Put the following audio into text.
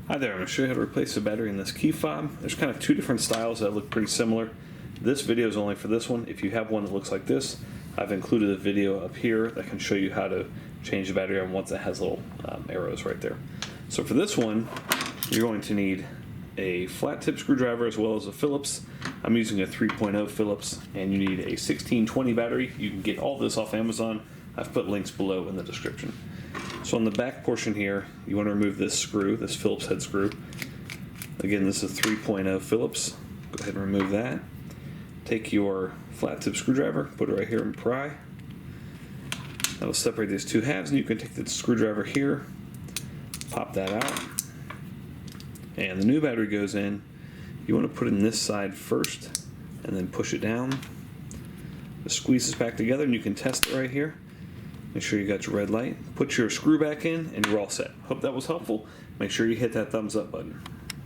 Hi there, I'm going to show you how to replace the battery in this key fob. There's kind of two different styles that look pretty similar. This video is only for this one. If you have one that looks like this, I've included a video up here that can show you how to change the battery on ones that has little arrows right there. So for this one, you're going to need a flat tip screwdriver as well as a Phillips. I'm using a 3.0 Phillips, and you need a 1620 battery. You can get all this off Amazon. I've put links below in the description. So on the back portion here, you want to remove this screw, this Phillips head screw. Again, this is a 3.0 Phillips. Go ahead and remove that. Take your flat tip screwdriver, put it right here and pry. That'll separate these two halves, and you can take the screwdriver here, pop that out, and the new battery goes in. You want to put it in this side first, and then push it down. It squeezes back together, and you can test it right here. Make sure you got your red light. Put your screw back in, and you're all set. Hope that was helpful. Make sure you hit that thumbs up button.